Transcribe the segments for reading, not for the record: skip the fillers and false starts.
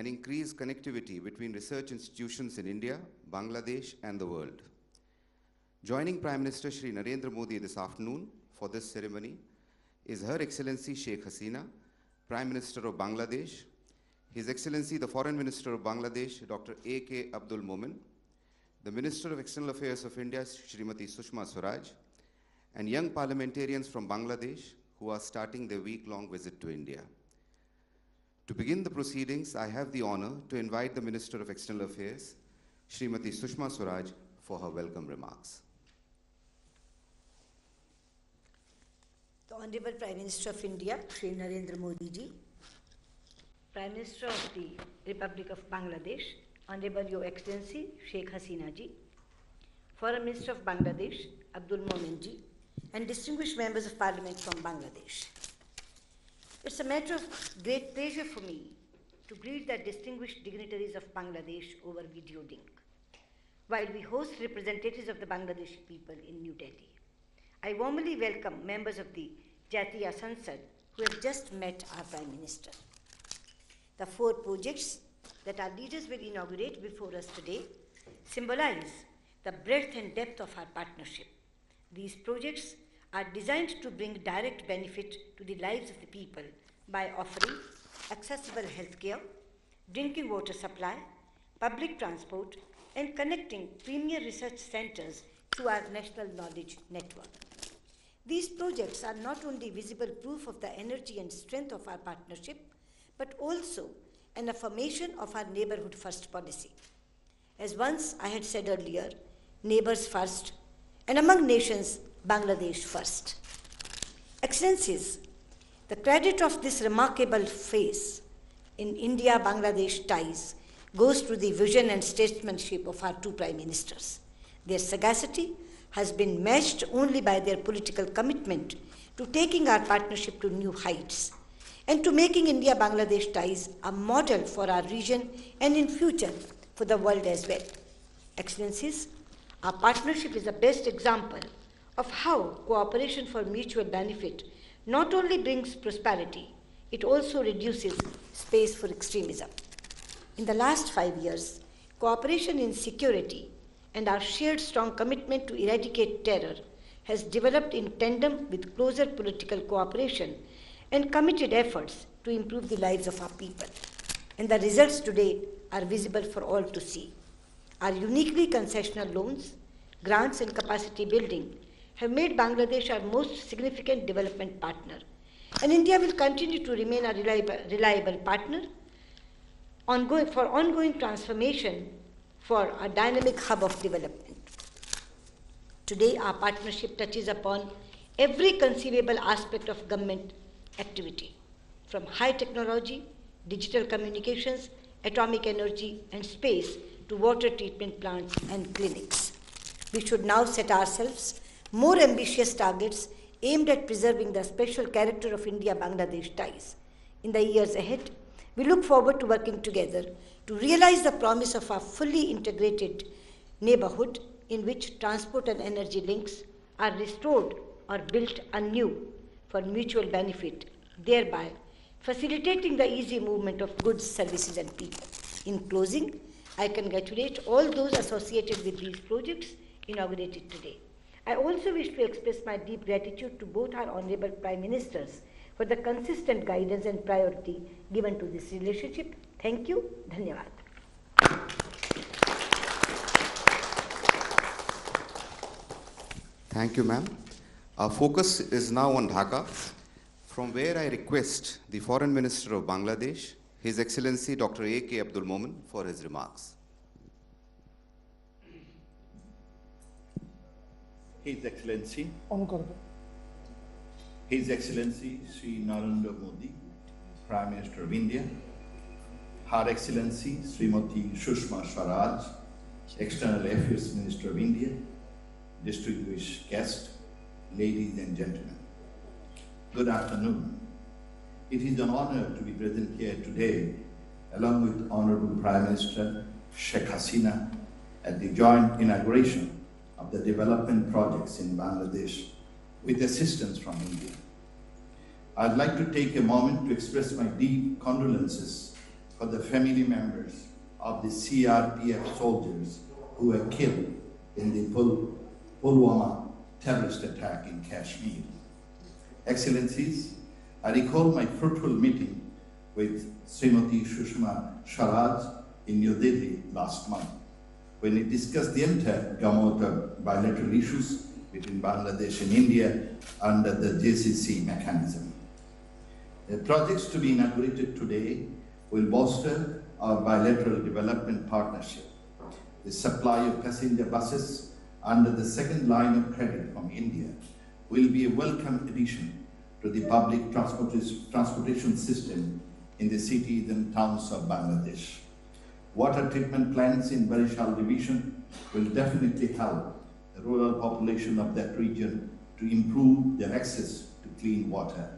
and increase connectivity between research institutions in India, Bangladesh, and the world. Joining Prime Minister Shri Narendra Modi this afternoon for this ceremony is Her Excellency Sheikh Hasina, Prime Minister of Bangladesh, His Excellency the Foreign Minister of Bangladesh, Dr. A.K. Abdul Momen, the Minister of External Affairs of India, Srimati Sushma Swaraj, and young parliamentarians from Bangladesh who are starting their week-long visit to India. To begin the proceedings, I have the honor to invite the Minister of External Affairs, Srimati Sushma Swaraj, for her welcome remarks. The Honorable Prime Minister of India, Shri Narendra Modi ji, Prime Minister of the Republic of Bangladesh, Honorable Your Excellency Sheikh Hasina ji, Foreign Minister of Bangladesh, Abdul Momen ji, and distinguished members of Parliament from Bangladesh. It's a matter of great pleasure for me to greet the distinguished dignitaries of Bangladesh over video link, while we host representatives of the Bangladeshi people in New Delhi. I warmly welcome members of the Jatiya Sansad who have just met our Prime Minister. The 4 projects that our leaders will inaugurate before us today symbolize the breadth and depth of our partnership. These projects are designed to bring direct benefit to the lives of the people by offering accessible healthcare, drinking water supply, public transport, and connecting premier research centers to our national knowledge network. These projects are not only visible proof of the energy and strength of our partnership, but also an affirmation of our neighborhood first policy. As once I had said earlier, neighbors first, and among nations, Bangladesh first. Excellencies, the credit of this remarkable phase in India-Bangladesh ties goes to the vision and statesmanship of our 2 Prime Ministers. Their sagacity has been matched only by their political commitment to taking our partnership to new heights and to making India-Bangladesh ties a model for our region and in future for the world as well. Excellencies, our partnership is the best example of how cooperation for mutual benefit not only brings prosperity, it also reduces space for extremism. In the last 5 years, cooperation in security and our shared strong commitment to eradicate terror has developed in tandem with closer political cooperation and committed efforts to improve the lives of our people. And the results today are visible for all to see. Our uniquely concessional loans, grants and capacity building have made Bangladesh our most significant development partner. And India will continue to remain a reliable partner for ongoing transformation for a dynamic hub of development. Today, our partnership touches upon every conceivable aspect of government activity, from high technology, digital communications, atomic energy and space to water treatment plants and clinics. We should now set ourselves more ambitious targets aimed at preserving the special character of India-Bangladesh ties. In the years ahead, we look forward to working together to realize the promise of a fully integrated neighborhood in which transport and energy links are restored or built anew for mutual benefit, thereby facilitating the easy movement of goods, services, and people. In closing, I congratulate all those associated with these projects inaugurated today. I also wish to express my deep gratitude to both our Honorable Prime Ministers for the consistent guidance and priority given to this relationship. Thank you. Dhanyavad. Thank you, ma'am. Our focus is now on Dhaka, from where I request the Foreign Minister of Bangladesh, His Excellency Dr. A.K. Abdul Momen, for his remarks. His Excellency, His Excellency Sri Narendra Modi, Prime Minister of India, Her Excellency Srimati Sushma Swaraj, External Affairs Minister of India, distinguished guests, ladies and gentlemen. Good afternoon. It is an honor to be present here today along with Honorable Prime Minister Sheikh Hasina at the joint inauguration of the development projects in Bangladesh with assistance from India. I'd like to take a moment to express my deep condolences for for the family members of the CRPF soldiers who were killed in the Pulwama terrorist attack in Kashmir. Excellencies, I recall my fruitful meeting with Srimati Sushma Swaraj in New Delhi last month, when we discussed the entire gamut of bilateral issues between Bangladesh and India under the JCC mechanism. The projects to be inaugurated today will bolster our bilateral development partnership. The supply of passenger buses under the second line of credit from India will be a welcome addition to the public transportation system in the cities and towns of Bangladesh. Water treatment plants in Barishal division will definitely help the rural population of that region to improve their access to clean water.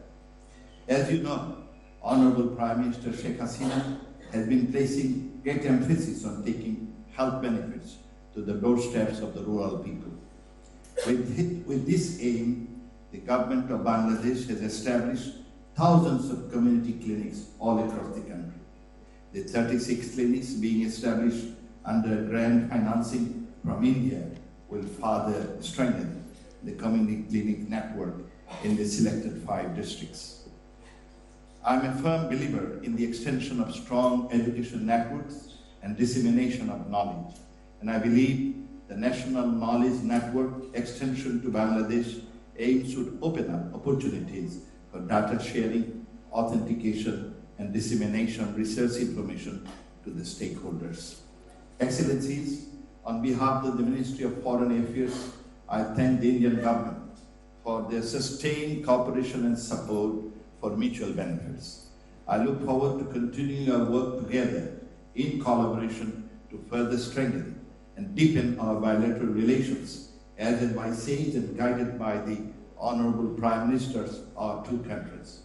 As you know, Honorable Prime Minister Sheikh Hasina has been placing great emphasis on taking health benefits to the doorsteps of the rural people. With this aim, the government of Bangladesh has established thousands of community clinics all across the country. The 36 clinics being established under grant financing from India will further strengthen the community clinic network in the selected 5 districts. I'm a firm believer in the extension of strong education networks and dissemination of knowledge, and I believe the National Knowledge Network extension to Bangladesh aims to open up opportunities for data sharing, authentication, and dissemination of research information to the stakeholders. Excellencies, on behalf of the Ministry of Foreign Affairs, I thank the Indian government for their sustained cooperation and support for mutual benefits. I look forward to continuing our work together in collaboration to further strengthen and deepen our bilateral relations as advised and guided by the Honorable Prime Ministers of our 2 countries.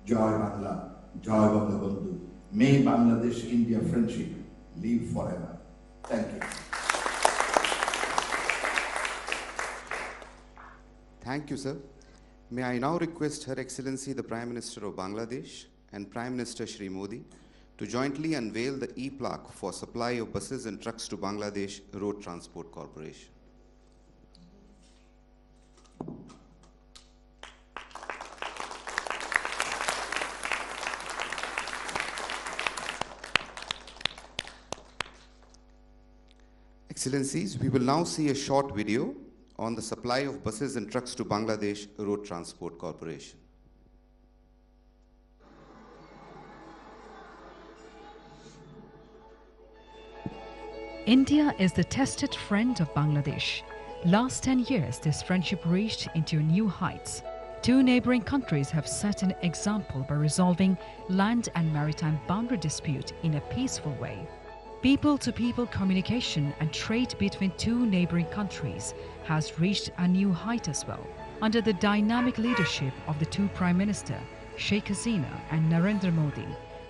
Jai Bangla, Jai Bangabandhu. May Bangladesh-India friendship live forever. Thank you. Thank you, sir. May I now request Her Excellency the Prime Minister of Bangladesh and Prime Minister Shri Modi to jointly unveil the e-plaque for supply of buses and trucks to Bangladesh Road Transport Corporation. Excellencies, we will now see a short video on the supply of buses and trucks to Bangladesh Road Transport Corporation. India is the tested friend of Bangladesh. Last 10 years, this friendship reached into new heights. 2 neighboring countries have set an example by resolving land and maritime boundary dispute in a peaceful way. People-to-people communication and trade between 2 neighboring countries has reached a new height as well. Under the dynamic leadership of the 2 Prime Ministers, Sheikh Hasina and Narendra Modi,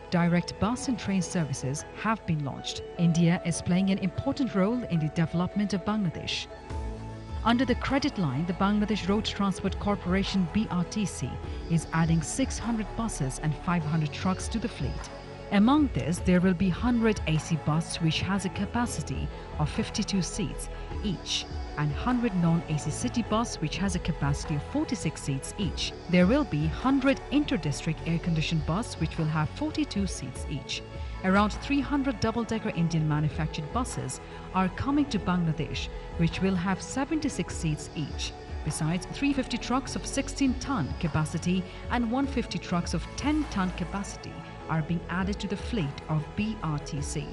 direct bus and train services have been launched. India is playing an important role in the development of Bangladesh. Under the credit line, the Bangladesh Road Transport Corporation BRTC is adding 600 buses and 500 trucks to the fleet. Among this, there will be 100 AC buses which has a capacity of 52 seats each and 100 non-AC city bus which has a capacity of 46 seats each. There will be 100 inter-district air-conditioned bus which will have 42 seats each. Around 300 double-decker Indian manufactured buses are coming to Bangladesh which will have 76 seats each. Besides, 350 trucks of 16-ton capacity and 150 trucks of 10-ton capacity are being added to the fleet of BRTC.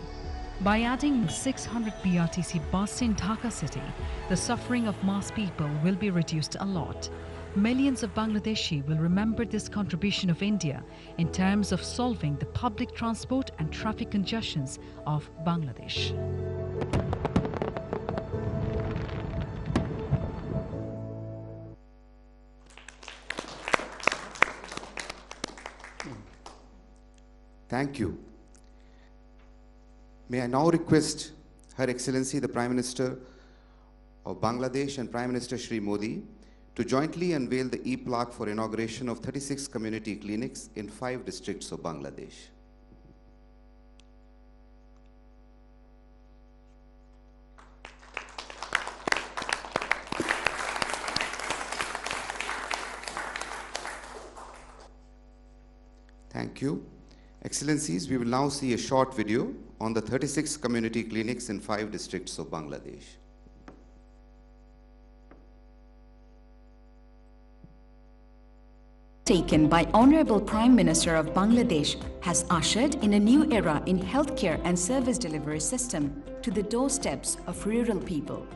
By adding 600 BRTC buses in Dhaka city, the suffering of mass people will be reduced a lot. Millions of Bangladeshi will remember this contribution of India in terms of solving the public transport and traffic congestions of Bangladesh. Thank you. May I now request Her Excellency the Prime Minister of Bangladesh and Prime Minister Shri Modi to jointly unveil the e-plaque for inauguration of 36 community clinics in 5 districts of Bangladesh. Thank you. Excellencies, we will now see a short video on the 36 community clinics in 5 districts of Bangladesh. Taken by Honorable Prime Minister of Bangladesh has ushered in a new era in healthcare and service delivery system to the doorsteps of rural people.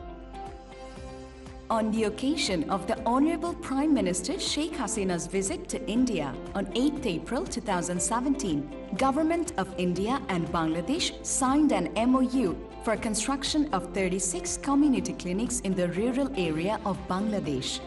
On the occasion of the Honorable Prime Minister Sheikh Hasina's visit to India on 8th April 2017, Government of India and Bangladesh signed an MOU for construction of 36 community clinics in the rural area of Bangladesh.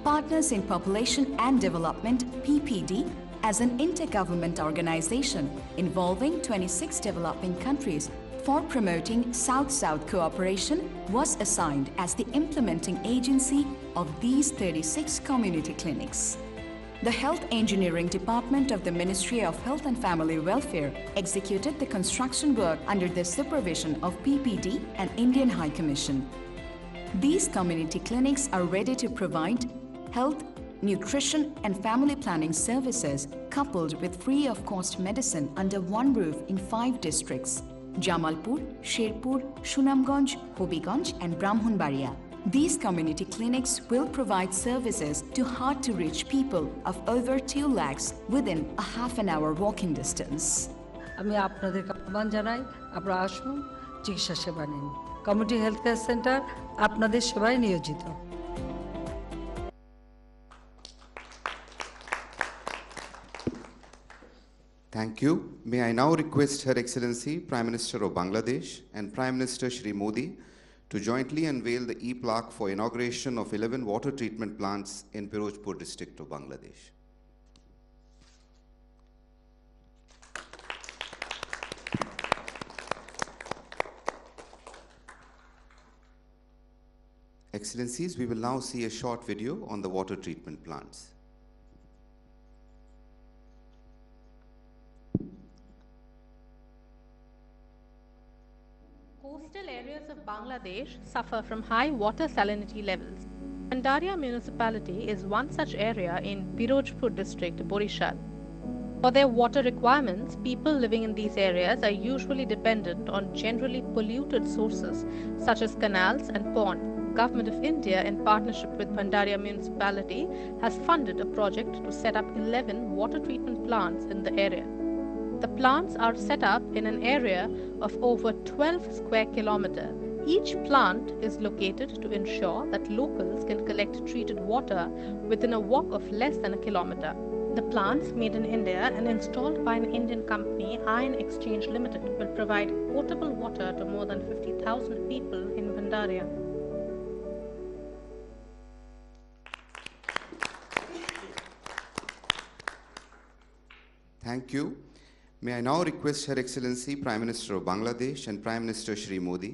Partners in Population and Development (PPD) as an intergovernment organization involving 26 developing countries for promoting South-South cooperation was assigned as the implementing agency of these 36 community clinics. The Health Engineering Department of the Ministry of Health and Family Welfare executed the construction work under the supervision of PPD and Indian High Commission. These community clinics are ready to provide health, nutrition and family planning services coupled with free-of-cost medicine under one roof in 5 districts: Jamalpur, Sherpur, Sunamganj, Hobiganj and Brahmanbaria. These community clinics will provide services to hard-to-reach people of over 2 lakhs within a half-an-hour walking distance. আমি আপনাদেরকে আহ্বান জানাই, আপনারা আসুন, চিকিৎসা সেবা নিন। Community health care centre আপনাদের সেবায় নিয়োজিত। Thank you. May I now request Her Excellency Prime Minister of Bangladesh and Prime Minister Shri Modi to jointly unveil the e-plaque for inauguration of 11 water treatment plants in Pirojpur district of Bangladesh. Excellencies, we will now see a short video on the water treatment plants. Coastal areas of Bangladesh suffer from high water salinity levels. Pandaria municipality is one such area in Pirojpur district, Borishal. For their water requirements, people living in these areas are usually dependent on generally polluted sources such as canals and ponds. Government of India, in partnership with Pandaria municipality, has funded a project to set up 11 water treatment plants in the area. The plants are set up in an area of over 12 square kilometers. Each plant is located to ensure that locals can collect treated water within a walk of less than a kilometer. The plants, made in India and installed by an Indian company, Iron Exchange Limited, will provide potable water to more than 50,000 people in Pandaria. Thank you. May I now request Her Excellency Prime Minister of Bangladesh and Prime Minister Shri Modi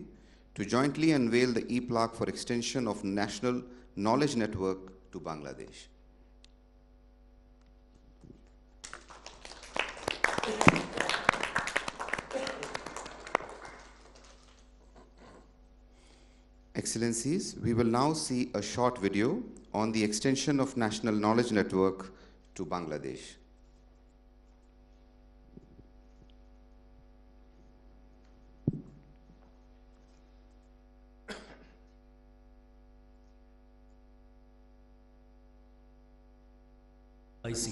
to jointly unveil the e-plaque for extension of National Knowledge Network to Bangladesh. Excellencies, we will now see a short video on the extension of National Knowledge Network to Bangladesh. BRTC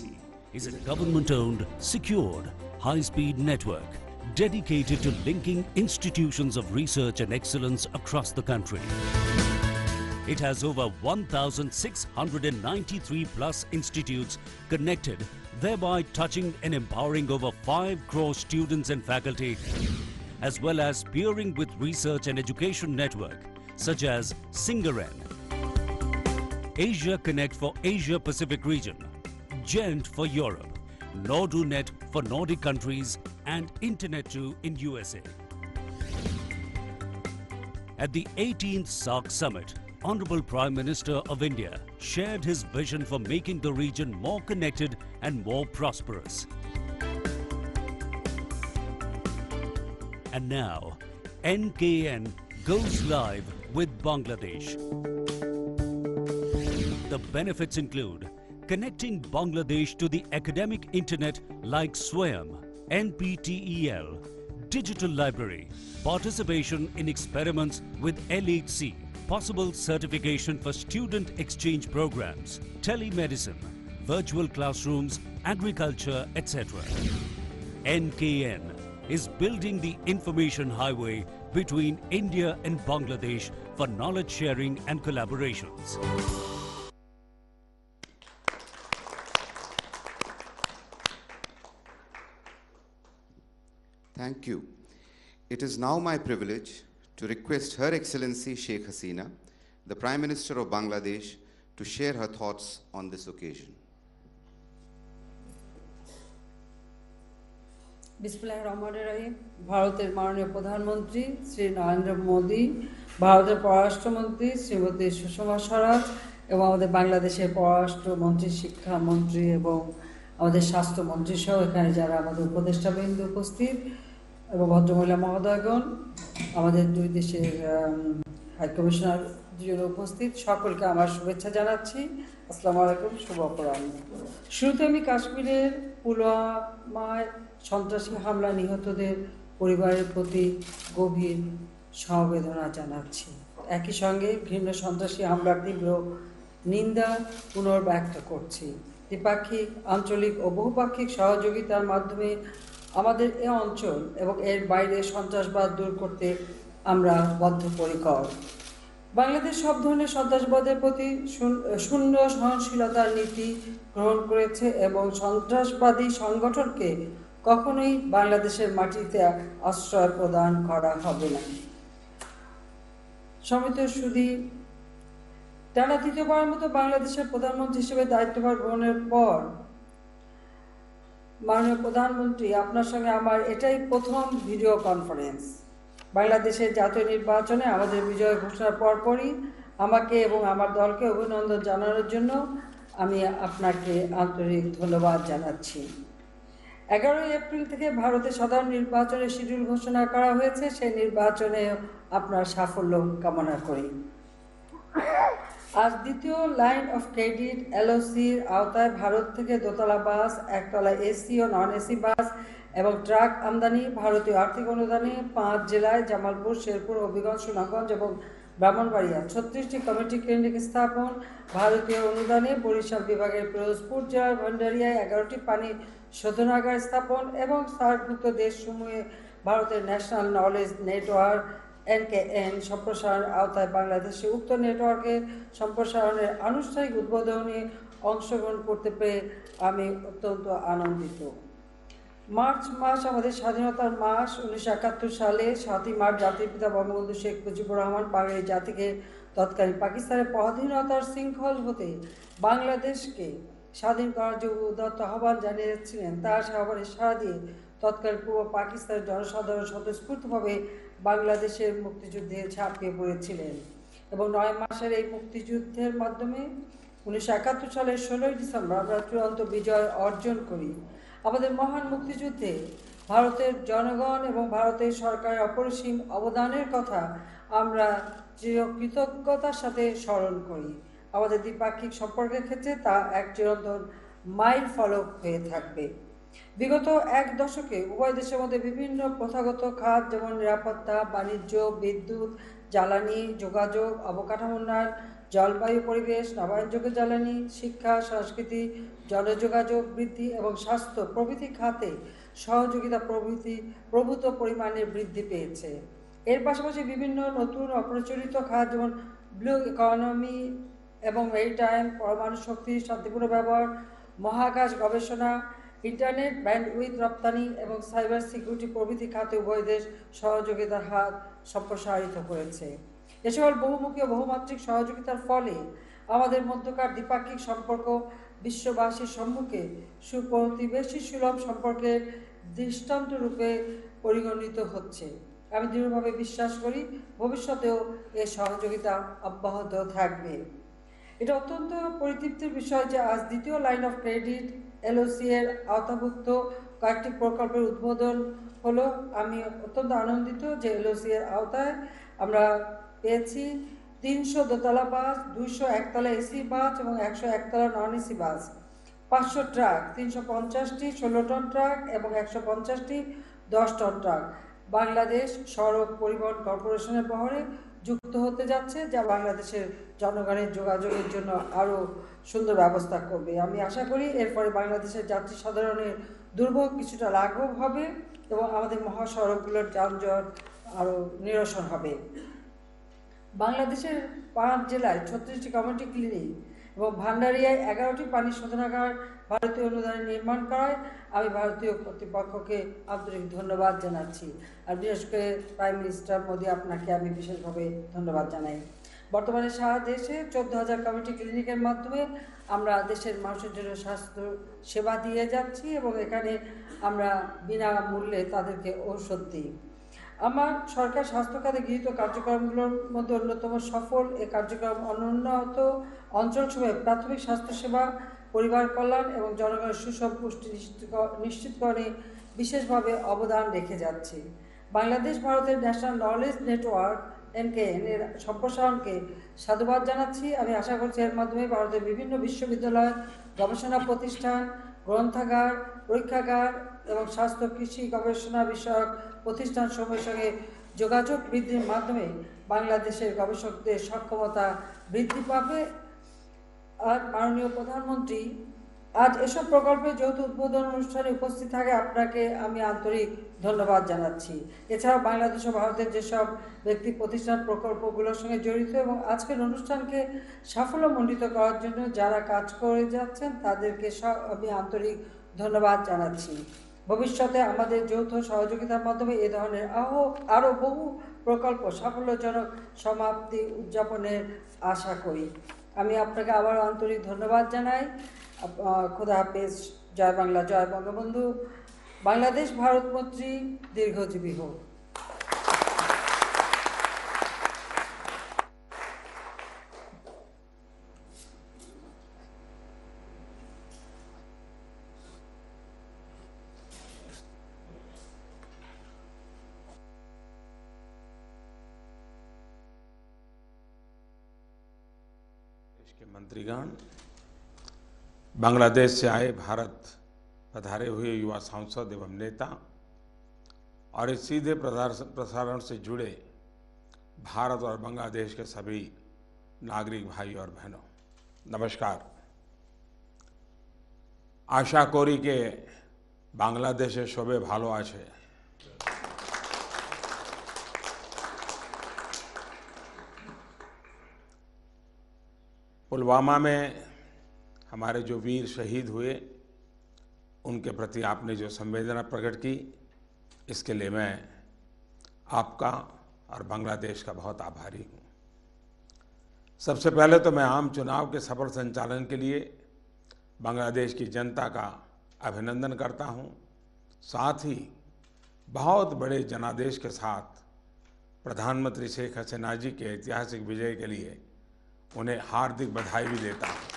is a government-owned, secured, high-speed network dedicated to linking institutions of research and excellence across the country. It has over 1,693 plus institutes connected, thereby touching and empowering over 5 crore students and faculty, as well as peering with research and education network such as Singaren, Asia Connect for Asia Pacific region, GENT for Europe, NorduNet for Nordic countries and Internet2 in USA. At the 18th SAARC Summit, Honorable Prime Minister of India shared his vision for making the region more connected and more prosperous. And now, NKN goes live with Bangladesh. The benefits include connecting Bangladesh to the academic internet like SWAYAM, NPTEL, Digital Library, participation in experiments with LHC, possible certification for student exchange programs, telemedicine, virtual classrooms, agriculture, etc. NKN is building the information highway between India and Bangladesh for knowledge sharing and collaborations. Thank you. It is now my privilege to request Her Excellency Sheikh Hasina, the Prime Minister of Bangladesh, to share her thoughts on this occasion. বিসমিল্লাহির রহমানির রহিম। ভারতের মাননীয় প্রধানমন্ত্রী শ্রী নরেন্দ্র মোদী, ভারতের পররাষ্ট্রমন্ত্রী শ্রীমতী সুষমা স্বরাজ এবং আমাদের বাংলাদেশের পররাষ্ট্রমন্ত্রী, শিক্ষামন্ত্রী এবং আমাদের স্বাস্থ্যমন্ত্রী সহ এখানে যারা আমাদের উপদেষ্টাবৃন্দ উপস্থিত এবং ভদ্রমহিলা মহোদয়গণ, আমাদের দুই দেশের হাইকমিশনার দুজন উপস্থিত, সকলকে আমার শুভেচ্ছা জানাচ্ছি। আসসালামু আলাইকুম, শুভ অপরাহ্ন। শুরুতে আমি কাশ্মীরের পুলওয়ামায় সন্ত্রাসী হামলা নিহতদের পরিবারের প্রতি গভীর সমবেদনা জানাচ্ছি। একই সঙ্গে ঘৃণ্য সন্ত্রাসী হামলার তীব্র নিন্দা পুনর্ব্যক্ত করছি। দ্বিপাক্ষিক, আঞ্চলিক ও বহুপাক্ষিক সহযোগিতার মাধ্যমে আমাদের এ অঞ্চল এবং এর বাইরে সন্ত্রাসবাদ দূর করতে আমরা বদ্ধপরিকর। বাংলাদেশ সব ধরনের সন্ত্রাসবাদের প্রতি শূন্য সহনশীলতার নীতি গ্রহণ করেছে এবং সন্ত্রাসবাদী সংগঠনকে কখনোই বাংলাদেশের মাটিতে আশ্রয় প্রদান করা হবে না। সমিত সুধী, টানা তৃতীয়বারের মতো বাংলাদেশের প্রধানমন্ত্রী হিসেবে দায়িত্বভার গ্রহণের পর মাননীয় প্রধানমন্ত্রী, আপনার সঙ্গে আমার এটাই প্রথম ভিডিও কনফারেন্স। বাংলাদেশের জাতীয় নির্বাচনে আমাদের বিজয় ঘোষণার পরপরই আমাকে এবং আমার দলকে অভিনন্দন জানানোর জন্য আমি আপনাকে আন্তরিক ধন্যবাদ জানাচ্ছি। 11 এপ্রিল থেকে ভারতের সাধারণ নির্বাচনের শিডিউল ঘোষণা করা হয়েছে। সেই নির্বাচনে আপনার সাফল্য কামনা করি। আজ দ্বিতীয় লাইন অফ ক্রেডিট এলওসির আওতায় ভারত থেকে দোতলা বাস, একতলা এসি ও নন এসি বাস এবং ট্রাক আমদানি ভারতীয় আর্থিক অনুদানে 5 জেলায় জামালপুর, শেরপুর, হবিগঞ্জ, সুনামগঞ্জ এবং ব্রাহ্মণবাড়িয়া 36টি কমিউনিটি ক্লিনিক স্থাপন, ভারতীয় অনুদানে বরিশাল বিভাগের পিরোজপুর জেলার ভান্ডারিয়ায় 11টি পানি শোধনাগার স্থাপন এবং সার্কভুক্ত দেশসমূহে ভারতের ন্যাশনাল নলেজ নেটওয়ার্ক NKN সম্প্রসারণের আওতায় বাংলাদেশে উক্ত নেটওয়ার্কের সম্প্রসারণের আনুষ্ঠানিক উদ্বোধনে অংশগ্রহণ করতে পেরে আমি অত্যন্ত আনন্দিত। মার্চ মাস আমাদের স্বাধীনতার মাস। 1971 সালে 7ই মার্চ জাতির পিতা বঙ্গবন্ধু শেখ মুজিবুর রহমান বাঙালি জাতিকে তৎকালীন পাকিস্তানের পরাধীনতার শৃঙ্খল হতে বাংলাদেশকে স্বাধীন করার যে উদাত্ত আহ্বান জানিয়েছিলেন, তার আহ্বানে সাড়া দিয়ে তৎকালীন পূর্ব পাকিস্তানের জনসাধারণ স্বতঃস্ফূর্তভাবে বাংলাদেশের মুক্তিযুদ্ধে ঝাঁপিয়ে পড়েছিলেন এবং 9 মাসের এই মুক্তিযুদ্ধের মাধ্যমে 1971 সালের 16ই ডিসেম্বর আমরা চূড়ান্ত বিজয় অর্জন করি। আমাদের মহান মুক্তিযুদ্ধে ভারতের জনগণ এবং ভারতের সরকারের অপরিসীম অবদানের কথা আমরা চিরকৃতজ্ঞতার সাথে স্মরণ করি। আমাদের দ্বিপাক্ষিক সম্পর্কের ক্ষেত্রে তা এক চিরন্তন মাইল ফলক হয়ে থাকবে। বিগত 1 দশকে উভয় দেশের মধ্যে বিভিন্ন প্রথাগত খাত যেমন নিরাপত্তা, বাণিজ্য, বিদ্যুৎ, জ্বালানি, যোগাযোগ, অবকাঠামো উন্নয়ন, জলবায়ু পরিবেশ, নবায়নযোগ্য জ্বালানি, শিক্ষা, সংস্কৃতি, জনযোগাযোগ বৃদ্ধি এবং স্বাস্থ্য প্রভৃতি খাতে সহযোগিতা প্রভূত পরিমাণে বৃদ্ধি পেয়েছে। এর পাশাপাশি বিভিন্ন নতুন অপ্রচলিত খাত যেমন ব্লু ইকোনমি এবং মেরিটাইম, পরমাণু শক্তি শান্তিপূর্ণ ব্যবহার, মহাকাশ গবেষণা, ইন্টারনেট ব্যান্ডউইথ রপ্তানি এবং সাইবার সিকিউরিটি প্রভৃতি খাতে উভয় দেশ সহযোগিতার হাত সম্প্রসারিত করেছে। এ সকল বহুমুখী ও বহুমাত্রিক সহযোগিতার ফলে আমাদের মধ্যকার দ্বিপাক্ষিক সম্পর্ক বিশ্ববাসীর সম্মুখে সুপ্রতিবেশী সুলভ সম্পর্কের দৃষ্টান্ত রূপে পরিগণিত হচ্ছে। আমি দৃঢ়ভাবে বিশ্বাস করি ভবিষ্যতেও এ সহযোগিতা অব্যাহত থাকবে। এটা অত্যন্ত পরিতৃপ্তির বিষয় যে আজ দ্বিতীয় লাইন অফ ক্রেডিট এলওসি এর আওতাভুক্ত কয়েকটি প্রকল্পের উদ্বোধন হলো। আমি অত্যন্ত আনন্দিত যে এলওসি এর আওতায় আমরা পেয়েছি 300 দোতলা বাস, 200 একতলা এসি বাস এবং 100 একতলা নন এসি বাস, 500 ট্রাক, 350টি 16 টন ট্রাক এবং 150টি 10 টন ট্রাক বাংলাদেশ সড়ক পরিবহন কর্পোরেশনের বহরে যুক্ত হতে যাচ্ছে, যা বাংলাদেশের জনগণের যোগাযোগের জন্য আরও সুন্দর ব্যবস্থা করবে। আমি আশা করি এর ফলে বাংলাদেশের যাত্রী সাধারণের দুর্ভোগ কিছুটা লাঘব হবে এবং আমাদের মহাসড়কগুলোর যানজট আরও নিরসন হবে। বাংলাদেশের 5 জেলায় 36টি কমিউনিটি ক্লিনিক এবং ভান্ডারিয়ায় 11টি পানি শোধনাগার ভারতীয় অনুদানে নির্মাণ করায় আমি ভারতীয় কর্তৃপক্ষকে আন্তরিক ধন্যবাদ জানাচ্ছি। আর বিশেষ করে প্রাইম মিনিস্টার মোদী, আপনাকে আমি বিশেষভাবে ধন্যবাদ জানাই। বর্তমানে সারা দেশে 14,000 কমিউনিটি ক্লিনিকের মাধ্যমে আমরা দেশের মানুষের জন্য স্বাস্থ্য সেবা দিয়ে যাচ্ছি এবং এখানে আমরা বিনামূল্যে তাদেরকে ঔষধ দিই। আমার সরকার স্বাস্থ্য খাতে গৃহীত কার্যক্রমগুলোর মধ্যে অন্যতম সফল এই কার্যক্রম অনুন্নত অঞ্চলসমূহে প্রাথমিক স্বাস্থ্যসেবা, পরিবার কল্যাণ এবং জনগণের সুষম পুষ্টি নিশ্চিতকরণে বিশেষভাবে অবদান রেখে যাচ্ছে। বাংলাদেশ ভারতের ন্যাশনাল নলেজ নেটওয়ার্ক NKN এর সম্প্রসারণকে সাধুবাদ জানাচ্ছি। আমি আশা করছি এর মাধ্যমে ভারতের বিভিন্ন বিশ্ববিদ্যালয়, গবেষণা প্রতিষ্ঠান, গ্রন্থাগার, পরীক্ষাগার এবং স্বাস্থ্য কৃষি গবেষণা বিষয়ক প্রতিষ্ঠানসমূহের সঙ্গে যোগাযোগ বৃদ্ধির মাধ্যমে বাংলাদেশের গবেষকদের সক্ষমতা বৃদ্ধি পাবে। আর মাননীয় প্রধানমন্ত্রী আজ এসব প্রকল্পের যৌথ উদ্বোধন অনুষ্ঠানে উপস্থিত থাকে, আপনাকে আমি আন্তরিক ধন্যবাদ জানাচ্ছি। এছাড়াও বাংলাদেশ ও ভারতের যেসব ব্যক্তি প্রতিষ্ঠান প্রকল্পগুলোর সঙ্গে জড়িত এবং আজকের অনুষ্ঠানকে সাফল্যমণ্ডিত করার জন্য যারা কাজ করে যাচ্ছেন তাদেরকে আমি আন্তরিক ধন্যবাদ জানাচ্ছি। ভবিষ্যতে আমাদের যৌথ সহযোগিতার মাধ্যমে এ ধরনের আরও বহু প্রকল্প সাফল্যজনক সমাপ্তি উদযাপনের আশা করি। আমি আপনাকে আবার আন্তরিক ধন্যবাদ জানাই। খোদা হাফেজ। জয় বাংলা, জয় বঙ্গবন্ধু। বাংলাদেশ ভারত মৈত্রী দীর্ঘজীবী হোক। के मंत्रीगण, बांग्लादेश से आए भारत पधारे हुए युवा सांसद एवं नेता और इस सीधे प्रसारण से जुड़े भारत और बांग्लादेश के सभी नागरिक भाई और बहनों, नमस्कार। आशा करी के बांग्लादेशे शोभे भालो आछे। पुलवामा में हमारे जो वीर शहीद हुए उनके प्रति आपने जो संवेदना प्रकट की, इसके लिए मैं आपका और बांग्लादेश का बहुत आभारी हूँ। सबसे पहले तो मैं आम चुनाव के सफल संचालन के लिए बांग्लादेश की जनता का अभिनंदन करता हूँ। साथ ही बहुत बड़े जनादेश के साथ प्रधानमंत्री शेख हसीना जी के ऐतिहासिक विजय के लिए उन्हें हार्दिक बधाई भी देता हूँ।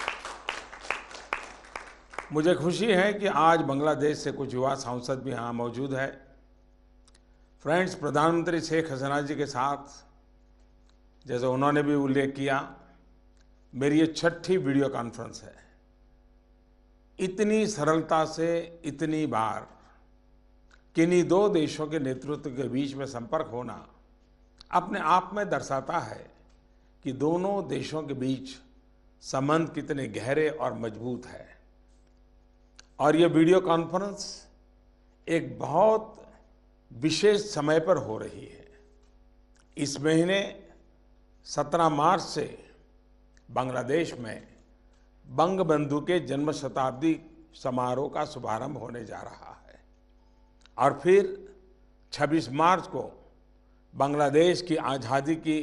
मुझे खुशी है कि आज बांग्लादेश से कुछ युवा सांसद भी यहाँ मौजूद है। फ्रेंड्स, प्रधानमंत्री शेख हसीना जी के साथ, जैसे उन्होंने भी उल्लेख किया, मेरी ये 6ठी वीडियो कॉन्फ्रेंस है। इतनी सरलता से इतनी बार किन्हीं दो देशों के नेतृत्व के बीच में संपर्क होना अपने आप में दर्शाता है कि दोनों देशों के बीच संबंध कितने गहरे और मजबूत है। और ये वीडियो कॉन्फ्रेंस एक बहुत विशेष समय पर हो रही है। इस महीने 17 मार्च से बांग्लादेश में बंगबंधु के जन्म शताब्दी समारोह का शुभारंभ होने जा रहा है और फिर 26 मार्च को बांग्लादेश की आज़ादी की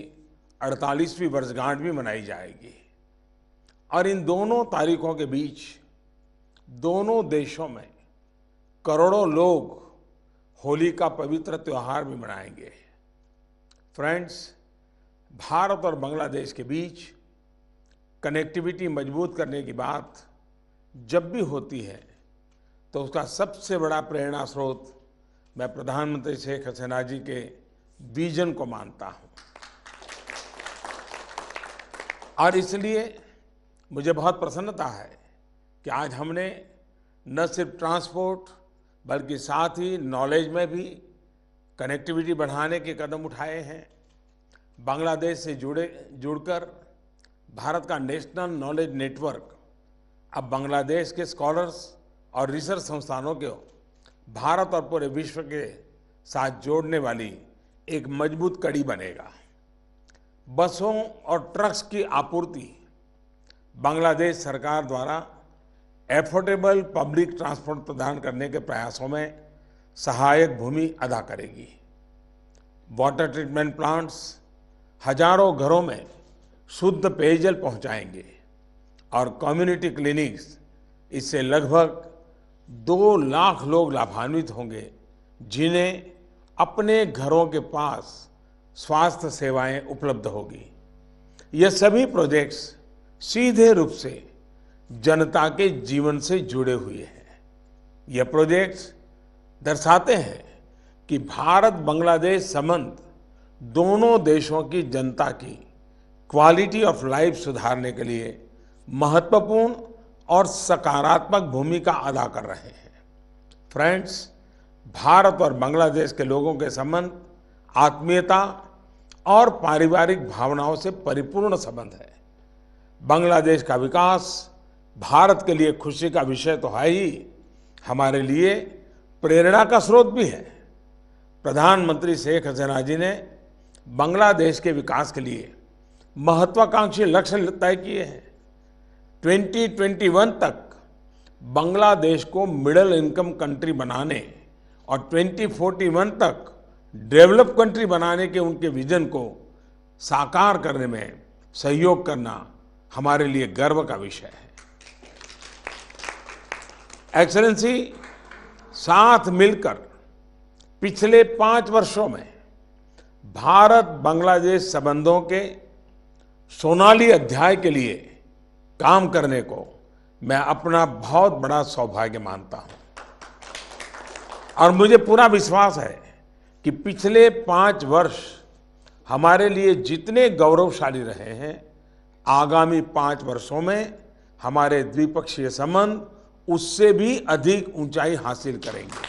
48वीं वर्षगांठ भी मनाई जाएगी। और इन दोनों तारीखों के बीच दोनों देशों में करोड़ों लोग होली का पवित्र त्योहार भी मनाएंगे। फ्रेंड्स, भारत और बांग्लादेश के बीच कनेक्टिविटी मजबूत करने की बात जब भी होती है तो उसका सबसे बड़ा प्रेरणा स्रोत मैं प्रधानमंत्री शेख हसीना जी के विजन को मानता हूं। और इसलिए मुझे बहुत प्रसन्नता है कि आज हमने न सिर्फ ट्रांसपोर्ट बल्कि साथ ही नॉलेज में भी कनेक्टिविटी बढ़ाने के कदम उठाए हैं। बांग्लादेश से जुड़कर भारत का नेशनल नॉलेज नेटवर्क अब बांग्लादेश के स्कॉलर्स और रिसर्च संस्थानों को भारत और पूरे विश्व के साथ जोड़ने वाली एक मजबूत कड़ी बनेगा। बसों और ट्रक्स की आपूर्ति बांग्लादेश सरकार द्वारा एफोर्डेबल पब्लिक ट्रांसपोर्ट प्रदान करने के प्रयासों में सहायक भूमि अदा करेगी। वाटर ट्रीटमेंट प्लांट्स हजारों घरों में शुद्ध पेयजल पहुंचाएंगे और कम्युनिटी क्लिनिक्स इससे लगभग 2 लाख लोग लाभान्वित होंगे, जिन्हें अपने घरों के पास स्वास्थ्य सेवाएं उपलब्ध होगी। ये सभी प्रोजेक्ट्स सीधे रूप से जनता के जीवन से जुड़े हुए हैं। ये प्रोजेक्ट्स दर्शाते हैं कि भारत बांग्लादेश संबंध दोनों देशों की जनता की क्वालिटी ऑफ लाइफ सुधारने के लिए महत्वपूर्ण और सकारात्मक भूमिका अदा कर रहे हैं। फ्रेंड्स, भारत और बांग्लादेश के लोगों के संबंध आत्मीयता और पारिवारिक भावनाओं से परिपूर्ण संबंध है। बांग्लादेश का विकास भारत के लिए खुशी का विषय तो है ही, हमारे लिए प्रेरणा का स्रोत भी है। प्रधानमंत्री शेख हसीना जी ने बांग्लादेश के विकास के लिए महत्वाकांक्षी लक्ष्य तय किए हैं। 2021 तक बांग्लादेश को मिडिल इनकम कंट्री बनाने और 2041 तक डेवलप कंट्री बनाने के उनके विजन को साकार करने में सहयोग करना हमारे लिए गर्व का विषय है। एक्सेलेंसी, साथ मिलकर पिछले 5 वर्षों में भारत बांग्लादेश संबंधों के सोनाली अध्याय के लिए काम करने को मैं अपना बहुत बड़ा सौभाग्य मानता हूं और मुझे पूरा विश्वास है कि पिछले 5 वर्ष हमारे लिए जितने गौरवशाली रहे हैं, आगामी 5 वर्षों में हमारे द्विपक्षीय संबंध उससे भी अधिक ऊंचाई हासिल करेंगे।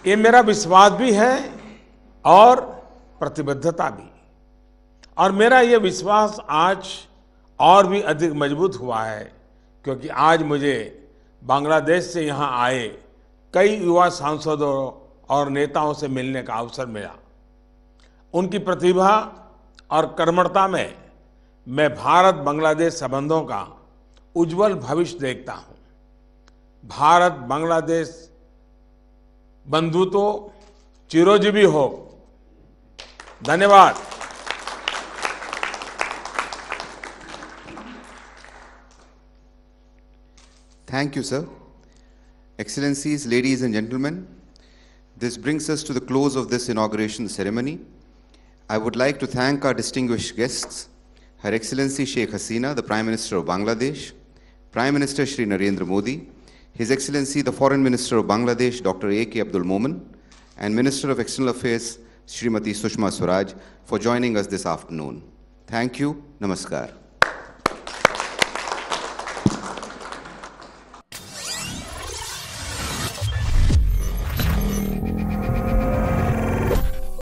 ये मेरा विश्वास भी है और प्रतिबद्धता भी। और मेरा ये विश्वास आज और भी अधिक मजबूत हुआ है क्योंकि आज मुझे बांग्लादेश से यहाँ आए कई युवा सांसदों और नेताओं से मिलने का अवसर मिला। उनकी प्रतिभा और कर्मठता में मैं भारत बांग्लादेश संबंधों का उज्जवल भविष्य देखता हूं। भारत बांग्लादेश बंधुत्व चिरंजीवी हो। धन्यवाद। Thank you, sir. Excellencies, ladies and gentlemen, this brings us to the close of this inauguration ceremony. I would like to thank our distinguished guests, Her Excellency Sheikh Hasina, the Prime Minister of Bangladesh, Prime Minister Shri Narendra Modi, His Excellency the Foreign Minister of Bangladesh, Dr. A.K. Abdul Momen, and Minister of External Affairs, Srimati Sushma Swaraj, for joining us this afternoon. Thank you. Namaskar.